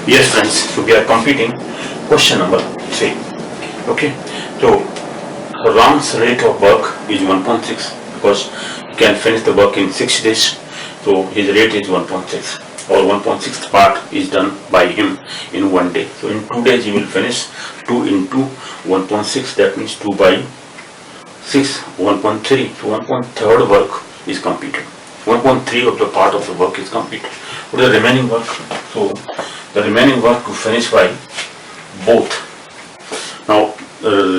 Yes friends, so we are completing question number 3. Okay, so Ram's rate of work is 1.6 because he can finish the work in 6 days. So his rate is 1.6 or 1.6 part is done by him in 1 day. So in 2 days he will finish 2 into 1.6, that means 2 by 6, 1.3. So 1.3 work is completed. 1.3 of the part of the work is completed. What is the remaining work? So the remaining work to finish by both. Now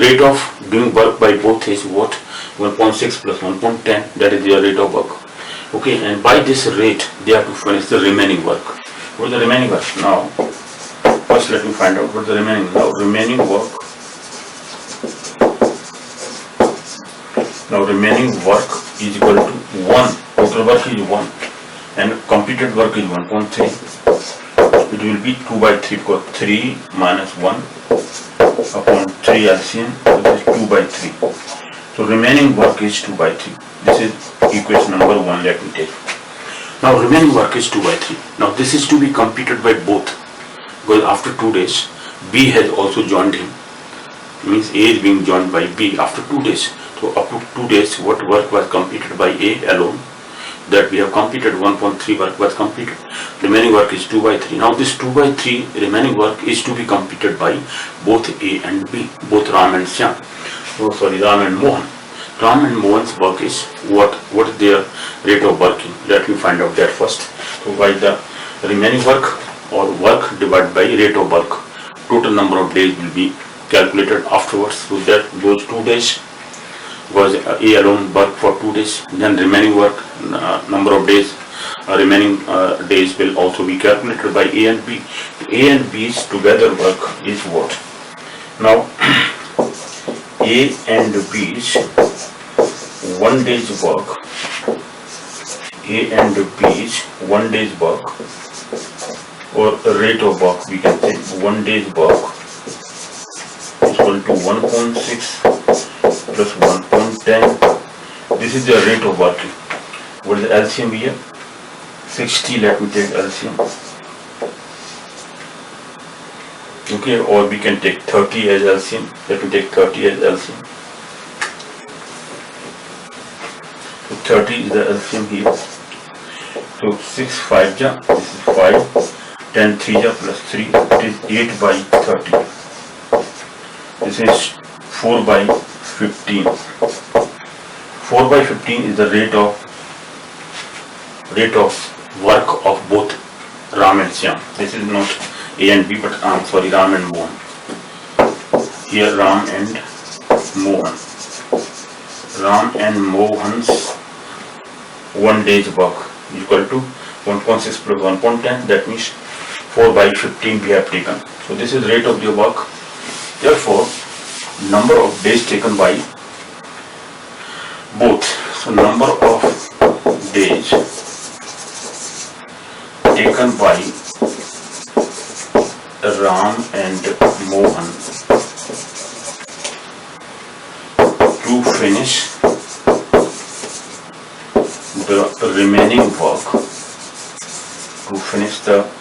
rate of doing work by both is what? 1.6 plus 1.10, that is their rate of work. Okay, and by this rate they have to finish the remaining work. What is the remaining work? Now first let me find out what is the remaining. Now remaining work is equal to 1. Total work is 1 and completed work is 1.3. It will be 2 by 3 because 3 minus 1 upon 3 LCM, which is 2 by 3. So remaining work is 2 by 3. This is equation number 1, let me take. Now remaining work is 2 by 3. Now this is to be completed by both, because after 2 days B has also joined him. Means A is being joined by B after 2 days. So up to 2 days what work was completed by A alone, that we have completed 1.3 work was completed. Remaining work is 2 by 3. Now this 2 by 3 remaining work is to be completed by both A and B, both Ram and Shyam. Ram and Mohan. Ram and Mohan's work is what is their rate of working? Let me find out that first. So by the remaining work or work divided by rate of work, total number of days will be calculated afterwards. So that those 2 days was A alone work for 2 days, then remaining work number of days, remaining days will also be calculated by A and B. A and B's together work is what? Now A and B's 1 day's work, A and B's 1 day's work or rate of work, we can say 1 day's work is equal to 1.6 plus 1.10. This is the rate of working. What is the LCM here? 60, let me take LCM. Okay, or we can take 30 as LCM. Let me take 30 as LCM. So 30 is the LCM here. So 6 5 ja, this is 5, 10 3 ja plus 3, it is 8 by 30. This is 4 by 15. 4 by 15 is the rate of work of both Ram and Shyam. This is not A and B, but Ram and Mohan. Here Ram and Mohan. Ram and Mohan's 1 day's work is equal to 1.6 plus 1.10. That means 4 by 15 we have taken. So this is rate of the work. Therefore, number of days taken by both. So number of days taken by Ram and Mohan to finish the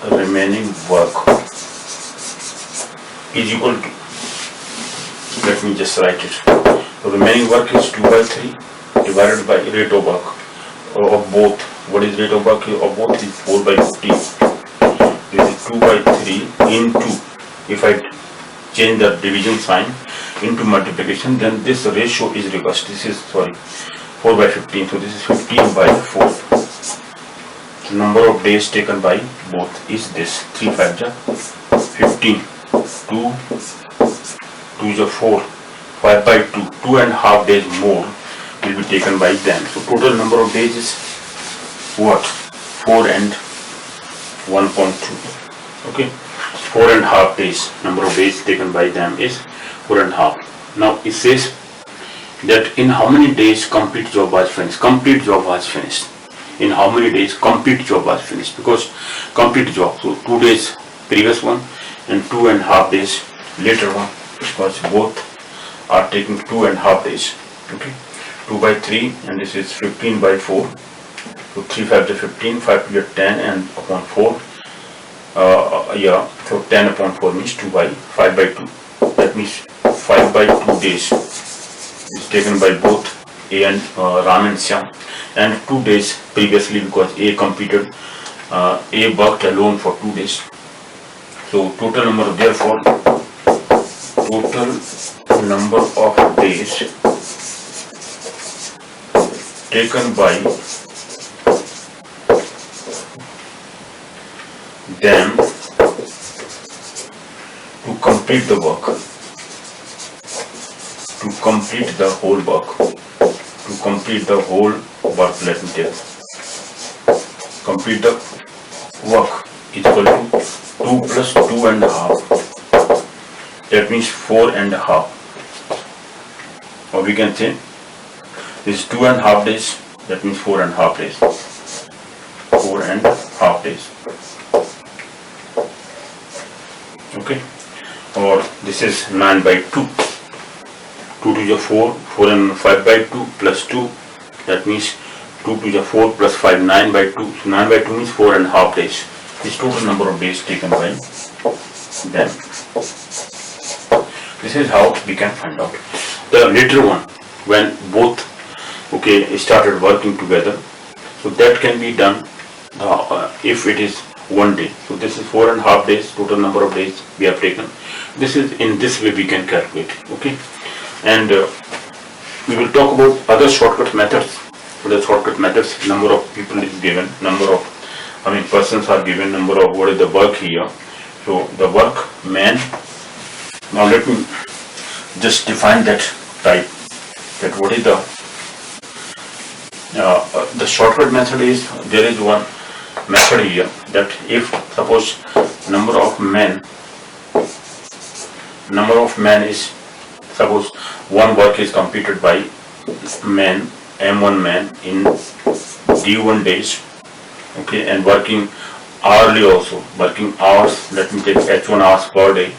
remaining work, is equal to, let me just write it. The remaining work is 2 by 3 divided by rate of work of both. What is rate of work of both? Is 4 by 15. This is 2 by 3 into, if I change the division sign into multiplication, then this ratio is reversed. This is 4 by 15. So this is 15 by 4. The number of days taken by both is this. 3 5 ja 15. 2 is a 4, 5 by 2, 2.5 days more will be taken by them. So total number of days is what? 4 and 1.2. Okay, 4.5 days. Number of days taken by them is 4.5. Now it says that in how many days complete job was finished? Complete job was finished. In how many days complete job was finished? Because complete job, so 2 days previous one and 2.5 days later one, because both are taking 2.5 days. Okay, 2 by 3 and this is 15 by 4. So 3 5 is 15, 5 to 10 and upon 4 yeah, so 10 upon 4 means 5 by 2. That means 5 by 2 days is taken by both A and Ram and Syam, and 2 days previously because A completed, A worked alone for 2 days. So total number of, therefore, total number of days taken by them to complete the work, to complete the whole work, let me tell. Complete the work is equal to 2 plus 2 and a half. That means 4 and a half. Or we can say this is 2.5 days. That means 4.5 days. 4.5 days. Okay. Or this is 9 by 2. 2 to the 4, 4 and 5 by 2 plus 2. That means 2 to the 4 plus 5, 9 by 2. So 9 by 2 means 4.5 days. This total number of days taken by them. This is how we can find out. The later one, when both started working together, so that can be done if it is 1 day. So this is 4.5 days, total number of days we have taken. This is in this way we can calculate. Okay, and we will talk about other shortcut methods. For the shortcut methods, number of people is given, persons are given, number of what is the work here. So the work man. Now let me just define that type. That what is the shortcut method is, there is one method here that if suppose number of men is, suppose one work is completed by man, M1 man in D1 days, okay, and working hourly also, working hours, let me take H1 hours per day,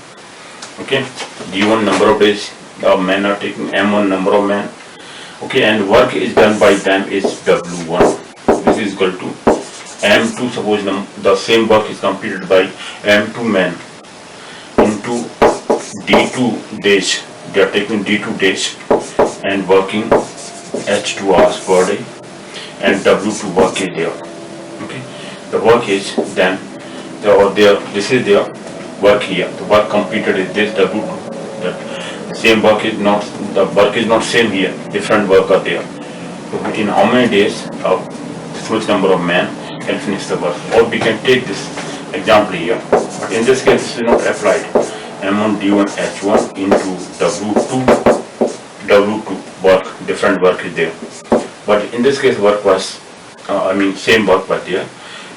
okay, D1 number of days, the men are taking M1 number of men, okay, and work is done by them is W1. This is equal to M2, suppose the same work is completed by M2 men into D2 days, they are taking D2 days and working H2 hours per day, and W2 work is there, okay, the work is then, this is their work here, the work completed is this W2, that same work is not, the work is not same here, different work are there. So in how many days this much number of men can finish the work. Or we can take this example here, but in this case this is not applied. M1 D1 H1 into W2 work, different work is there. But in this case work was, same work was there.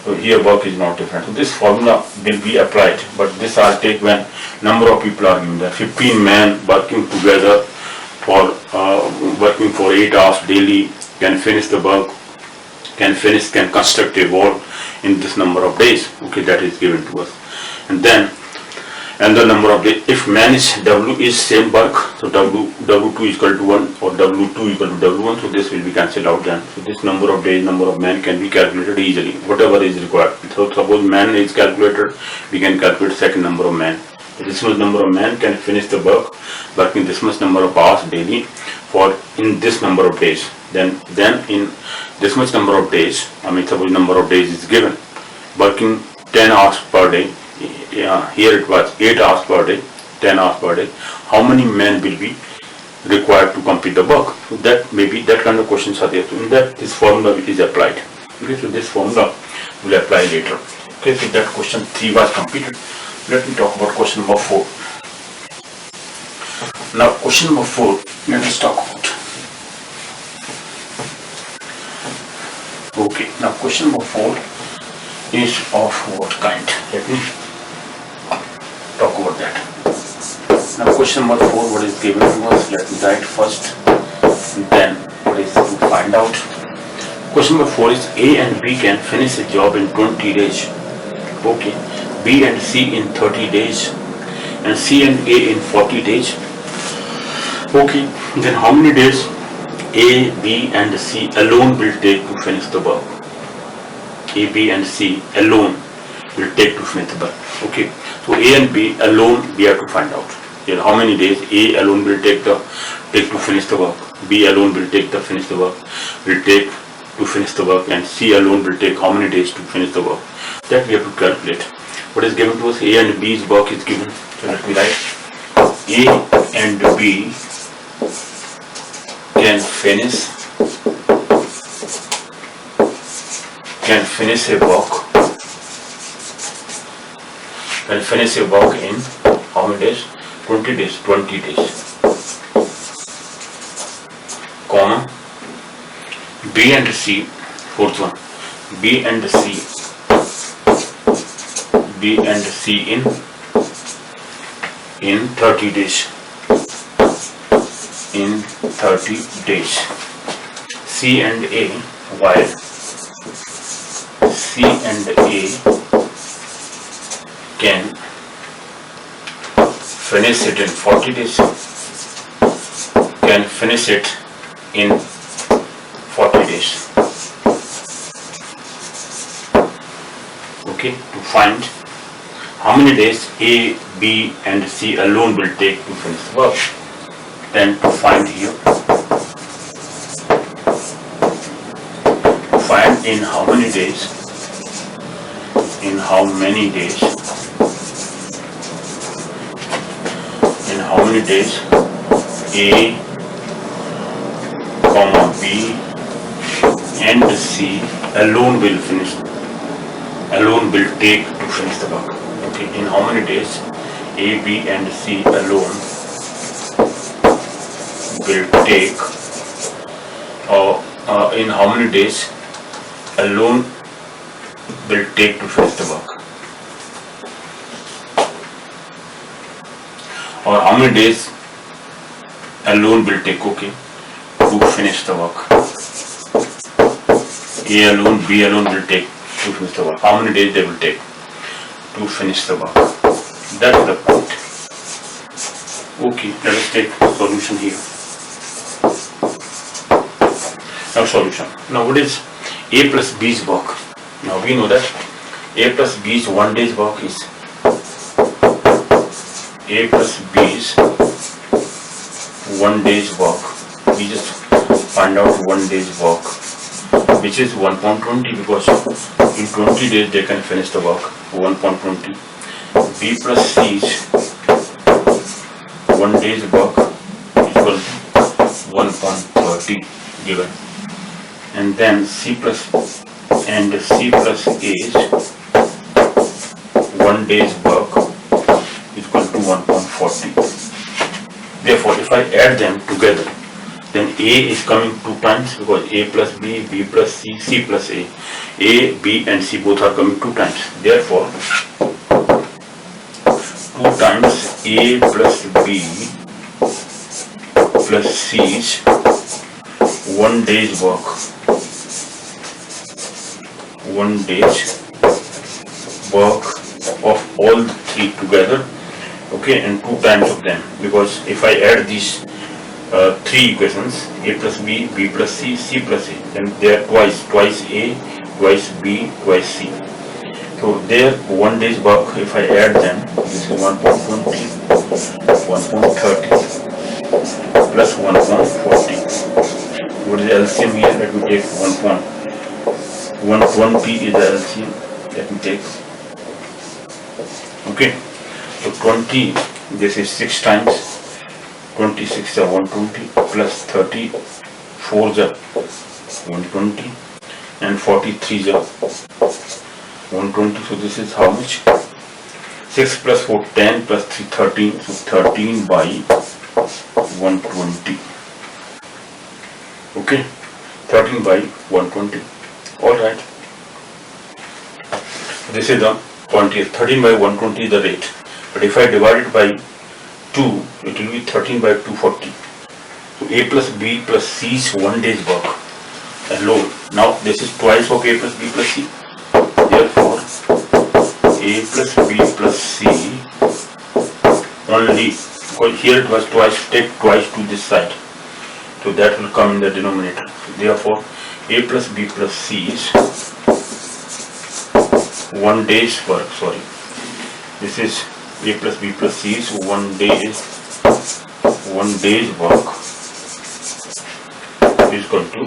So here work is not different. So this formula will be applied, but this I'll take when number of people are given. That 15 men working together for working for 8 hours daily can finish the work, can construct a wall in this number of days. Okay, that is given to us. And then the number of days, if man is W is same work, so W2 is equal to 1 or W2 equal to W1, so this will be cancelled out then. So this number of days, number of men can be calculated easily, whatever is required. So suppose man is calculated, we can calculate second number of men. So this much number of men can finish the work, working this much number of hours daily for in this number of days. Then in this much number of days, suppose number of days is given, working 10 hours per day. Here it was 8 hours per day, 10 hours per day. How many men will be required to complete the work? So that maybe that kind of questions are there. So in that this formula is applied. Okay, so this formula will apply later. Okay, so that question 3 was completed. Let me talk about question number 4. Now question number 4, let us talk about. Okay, now question number 4 is of what kind? Let me talk about that. Now question number 4, what is given to us? Let me write first, then what is to find out. Question number 4 is A and B can finish a job in 20 days. Okay, B and C in 30 days, and C and A in 40 days. Okay, then how many days A, B and C alone will take to finish the work? A, B and C alone will take to finish the work. Okay, so A and B alone we have to find out. Here, how many days A alone will take to finish the work, B alone will take to finish the work, and C alone will take how many days to finish the work. That we have to calculate. What is given to us? A and B's work is given. So let me write. A and B can finish a work in how many days? 20 days. Comma. B and C, fourth one. B and C in 30 days. C and A, while C and A can finish it in 40 days, Okay, to find how many days A, B and C alone will take to finish the work. Then to find here, find in how many days A, B and C alone will take to finish the work. Okay, in how many days A, B and C alone will take, in how many days alone will take to finish the work, or how many days alone will take, okay, to finish the work. A alone, B alone will take to finish the work. How many days they will take to finish the work? That's the point. Okay, let us take solution here. Now solution. Now what is A plus B's work? Now we know that A plus B's 1 day's work is A plus B's 1 day's work. We just find out 1 day's work, which is 1.20, because in 20 days they can finish the work. 1.20. B plus C's 1 day's work equal to 1.30 given, and then C plus A's 1 day's work equal to 1.40. Therefore, if I add them together, then A is coming 2 times, because A plus B, B plus C, C plus A. A, B and C both are coming 2 times. Therefore, 2 times A plus B plus C's 1 day's work. 1 day's work of all 3 together, okay, and 2 times of them, because if I add these 3 equations, A plus B, B plus C, C plus A, then they are twice A, twice B, twice C. So their 1 day's work, if I add them, this is 1.20, 1.30 plus 1.40. What is the LCM here? Let me take 120 is the LCM. Let me take. Okay. So 20, this is 6 times. 26 are 120 plus 30, 4 are 120 and 43 are 120. So this is how much? 6 plus 4, 10 plus 3, 13. So 13 by 120. Okay, 13 by 120. Alright. This is the quantity. 13 by 120 is the rate. But if I divide it by 2, it will be 13 by 240. So A plus B plus C's 1 day's work alone. Now this is twice of A plus B plus C. Therefore, A plus B plus C only, because here it was twice, take twice to this side. So that will come in the denominator. So therefore, A plus B plus C is 1 day's work, sorry. This is A plus B plus C, so 1 day's work is equal to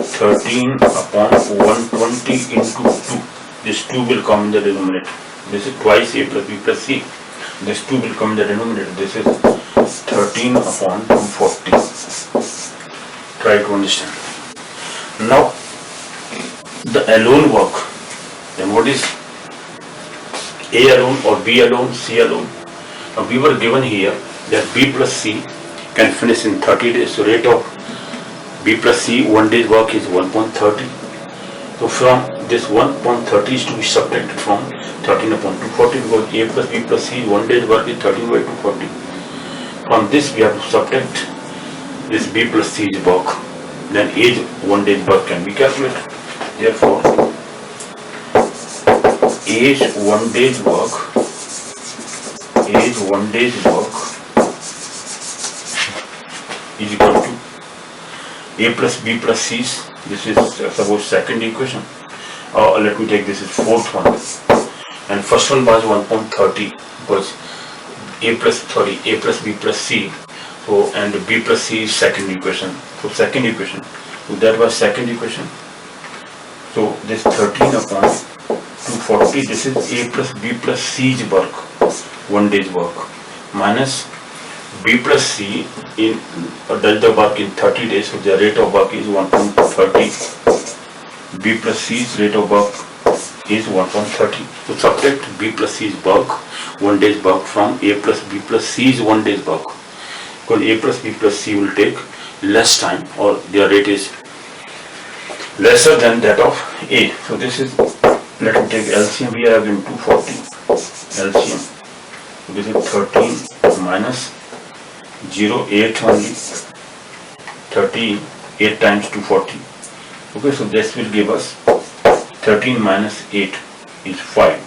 13 upon 120 into 2. This 2 will come in the denominator. This is twice A plus B plus C. This 2 will come in the denominator. This is 13 upon 240. Try to understand. Now, the alone work, then what is A alone or B alone, C alone? Now we were given here that B plus C can finish in 30 days. So rate of B plus C 1 day's work is 1.30. So from this 1.30 is to be subtracted from 13 upon 240 because A plus B plus C 1 day's work is 13 by 240. From this we have to subtract this B plus C's work. Then A's 1 day's work can be calculated. Therefore, A's 1 day's work is equal to A plus B plus C's. This is suppose second equation. Let me take this is fourth one. And first one was 1.30 was A plus B plus C. So and B plus C is second equation. So second equation. So that was second equation. So this 13 upon 240, this is A plus B plus C's work, 1 day's work, minus B plus C does the work in 30 days, so the rate of work is 1.30. B plus C's rate of work is 1.30. So subtract B plus C's work, 1 day's work from A plus B plus C's 1 day's work. Because A plus B plus C will take less time or their rate is lesser than that of A. So this is, let me take LCM. We have in 240 LCM. So this is 13 minus 0.8 only. 38 times 240. Okay, so this will give us 13 minus 8 is 5.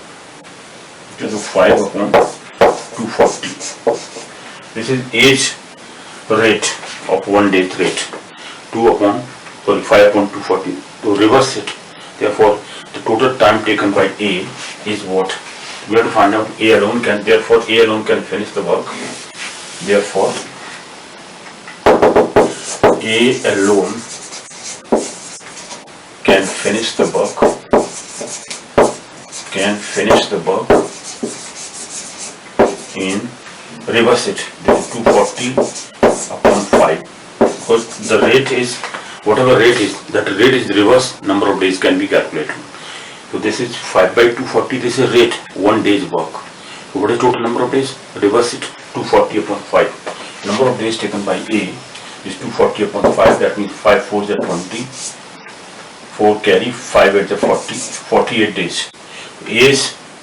It is 5 upon 240. This is age rate of 1 day's rate. 5 upon 240. To reverse it, therefore, the total time taken by A is what? We have to find out A alone can, therefore A alone can finish the work. Therefore, A alone can finish the work, in, reverse it, this is 240 upon 5, because the rate is, whatever rate is, that rate is reverse number of days can be calculated. So this is 5 by 240, this is rate, 1 day's work. So what is total number of days? Reverse it, 240 upon 5. Number of days taken by A is 240 upon 5, that means 5 4s are 20, 4 carry, 5 8s are 40, 48 days.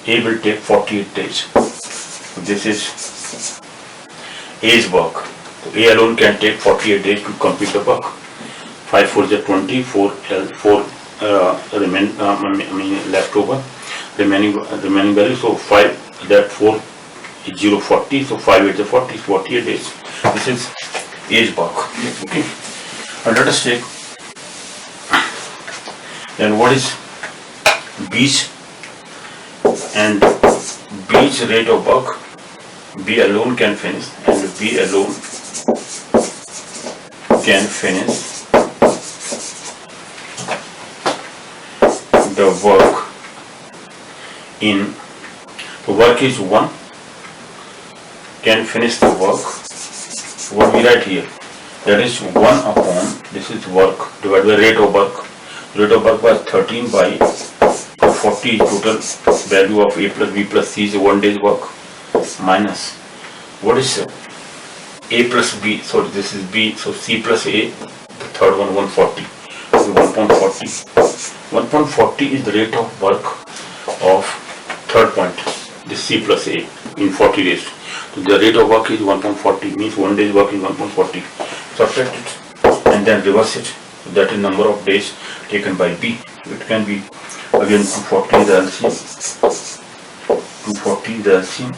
A will take 48 days. So this is A's work. So A alone can take 48 days to complete the work. 5 4s are 20, 4 left over, remaining value. So 5 that 4 is 0.40. So 5 8s are 40, 48 days. This is A's work. Okay. And let us take. Then what is B's and B's rate of work? B alone can finish, and B alone can finish the work in, the work is 1, can finish the work, what we write here, that is 1 upon, this is work divided by rate of work. Rate of work was 13 by 40 total value of A plus B plus C is 1 day's work, minus, what is A plus B, so this is B, so C plus A, the third one 140, so 1.40. 1.40 is the rate of work of third point, this C plus A in 40 days. So the rate of work is 1.40, means 1 day's work is 1.40. Subtract it and then reverse it. So that is number of days taken by B. It can be again 240 the LCM. 240 the LCM.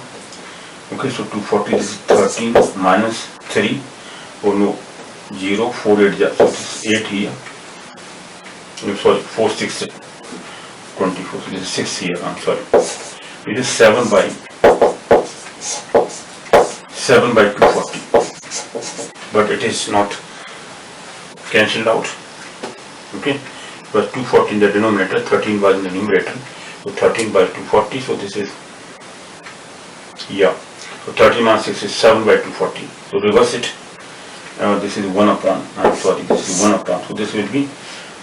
Okay, so 240 is 13 minus 3. Oh no, 0, 4, 8, so this is 8 here. Oh, sorry, 4, 6, 24. So this is 6 here. I'm sorry. It is 7 by 240. But it is not cancelled out. Okay. But 240 in the denominator, 13 was in the numerator. So 13 by 240. So this is, yeah. So 13 minus 6 is 7 by 240. So reverse it. This is 1 upon, I'm sorry, this is 1 upon. So this will be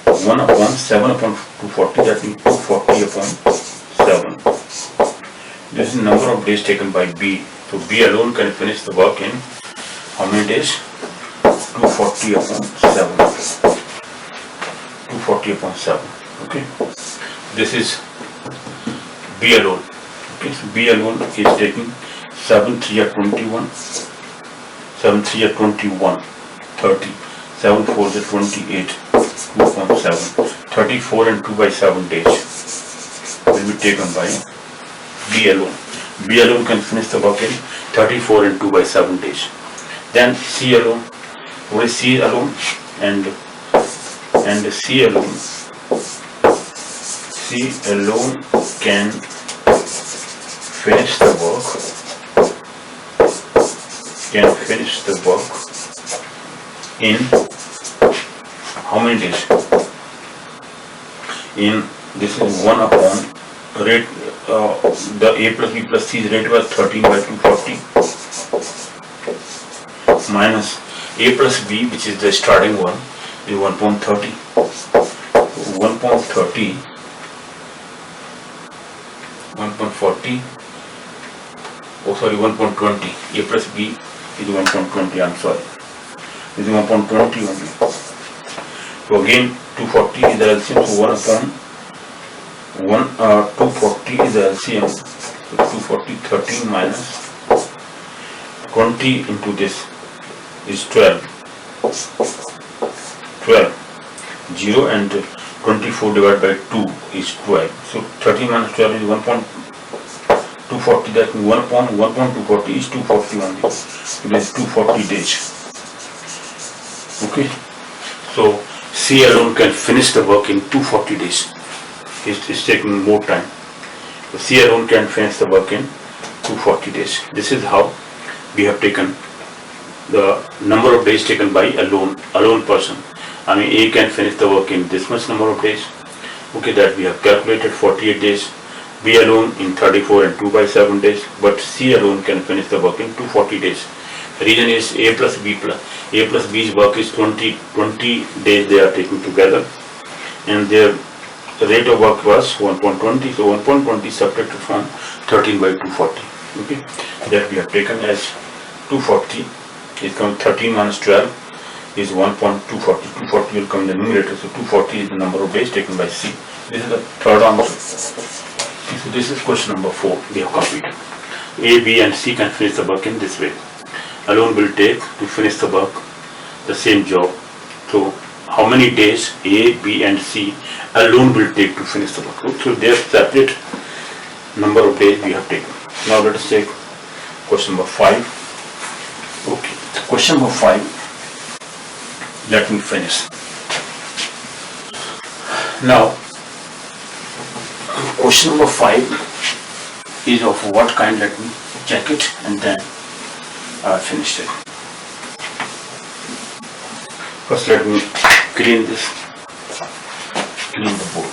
1 upon 7 upon 240. That means 240 upon 7. This is number of days taken by B. So B alone can finish the work in how many days? 240 upon 7. 240 upon 7. Okay. This is B alone. Okay. So B alone is taking 7 3 are 21. 7 3 are 21. 30. 7 4 is 28. 2 upon 7. 34 and 2 by 7 days will be taken by B alone. B alone can finish the work in 34 and 2 by 7 days. Then C alone. What is C alone? And C alone. C alone can finish the work. Can finish the work in how many days? In this is 1 upon rate. The A plus B plus C's rate was 13 by 240 minus A plus B, which is the starting one, is 1.30. 1.30, 1.40, oh sorry, 1.20. A plus B is 1.20, I'm sorry. This is 1.20 only. So again, 240 is the LCM, so 1 upon 240 is the LCM. So 240, 13 minus 20 into this is 12. 12. 0 and 24 divided by 2 is 12. So 13 minus 12 is 1.240. That means 1 upon 1.240 is 240 only. So it is 240 days. Okay. So C alone can finish the work in 240 days. It's taking more time. So C alone can finish the work in 240 days. This is how we have taken the number of days taken by a lone person. I mean, A can finish the work in this much number of days. Okay, that we have calculated 48 days. B alone in 34 and 2 by 7 days. But C alone can finish the work in 240 days. The reason is A plus B's work is 20 days they are taking together. And their rate of work was 1.20. So 1.20 subtracted from 13 by 240. Okay, that we have taken as 240. It comes 13 minus 12 is 1.240. 240 will come in the numerator. So 240 is the number of days taken by C. This is the third answer. So this is question number 4. We have completed. A, B and C can finish the work in this way. Alone will take to finish the work the same job. So how many days A, B and C alone will take to finish the work? So they are separate number of days we have taken. Now let us take question number 5. Okay, so question number 5. Let me finish. Now, question number 5 is of what kind? Let me check it and then finish it. First, let me clean the board.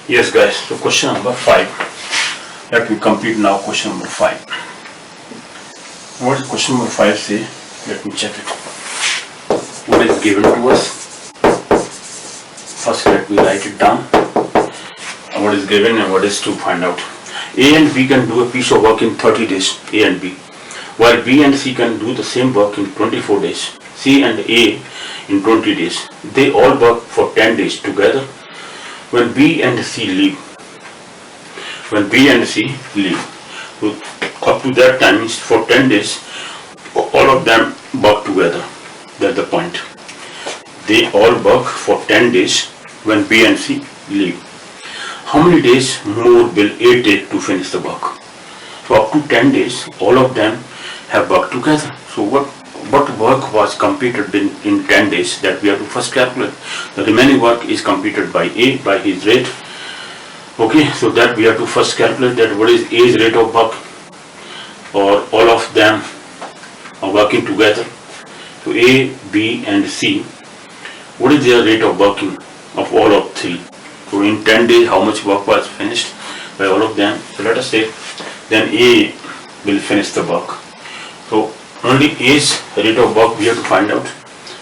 Yes guys, so question number 5. Let me complete now question number 5. What does question number 5 say? Let me check it. What is given to us? First let me write it down. what is given and what is to find out. A and B can do a piece of work in 30 days, A and B, while B and C can do the same work in 24 days. C and A in 20 days. They all work for 10 days together. When B and C leave, so up to that time, for 10 days, all of them work together. That's the point. They all work for 10 days when B and C leave. How many days more will A take to finish the work? So up to 10 days, all of them have worked together. So what work was completed in 10 days, that we have to first calculate. The remaining work is completed by A, by his rate. Okay, so that we have to first calculate that what is A's rate of work, or all of them are working together. So A, B and C, what is their rate of working of all of three? So in 10 days, how much work was finished by all of them? So let us say, then A will finish the work. So only A's rate of work we have to find out,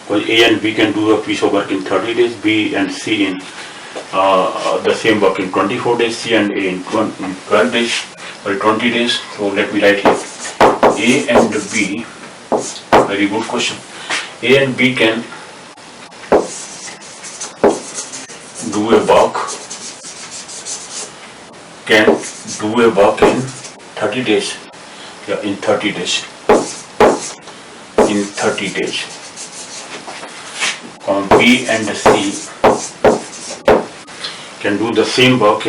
because A and B can do a piece of work in 30 days, B and C in the same work in 24 days, C and A in 12 days or 20 days. So let me write here, A and B, very good question. A and B can do a work in 30 days. Yeah, in 30 days. In 30 days. B and C can do the same work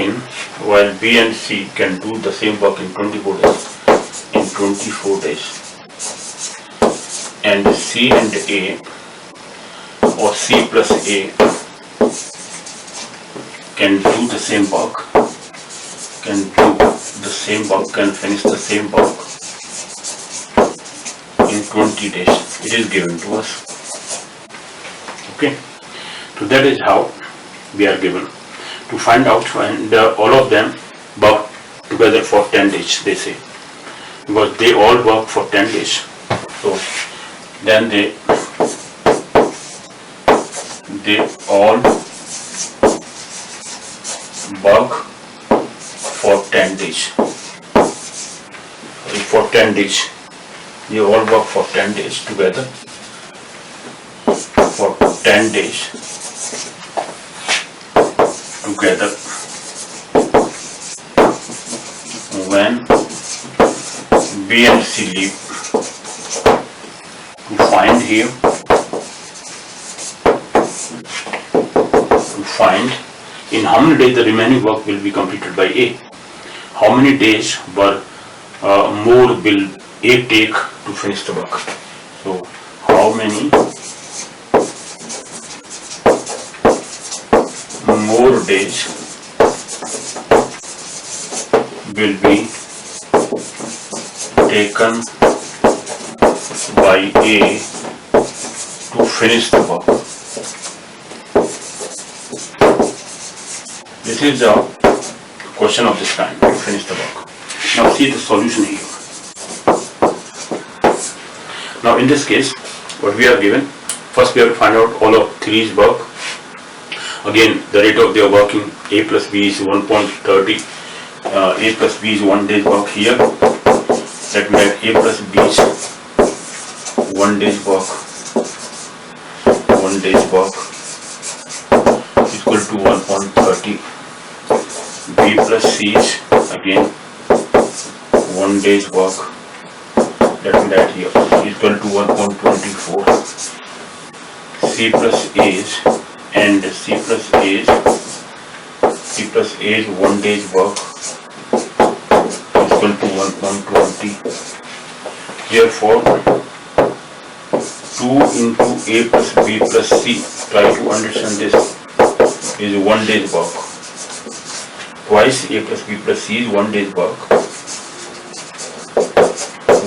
while B and C can do the same work in 24 days. In 24 days. And C and A, or C plus A, can do the same work, can finish the same work in 20 days. It is given to us. Okay, so that is how we are given to find out, and all of them work together for 10 days, they say, because they all work for 10 days. So then they all work for 10 days. For 10 days. They all work for 10 days together. For 10 days together. When B and C leave, to find here, in how many days the remaining work will be completed by A. How many days more will A take to finish the work? So how many more days will be taken by A to finish the work? This is the question of this kind, to finish the work. Now see the solution here. Now in this case, what we are given, first we have to find out all of three's work. Again, the rate of their working, A plus B is 1.30. A plus B is 1 day's work here. Let me write A plus B is 1 day's work. 1 day's work equal to 1.30. B plus C is again 1 day's work. Let me write here equal to 1.24. C plus A is, and C plus A is 1 day's work equal to 1.20. Therefore, 2 into A plus B plus C, try to understand this, is 1 day's work. Twice A plus B plus C is 1 day's work.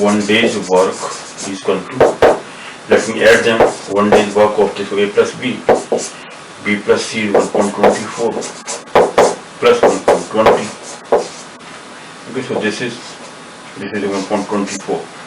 1 day's work is equal to, let me add them, 1 day's work of this A plus B. B plus C is 1.24 plus 1.20. Okay, so this is 1.24.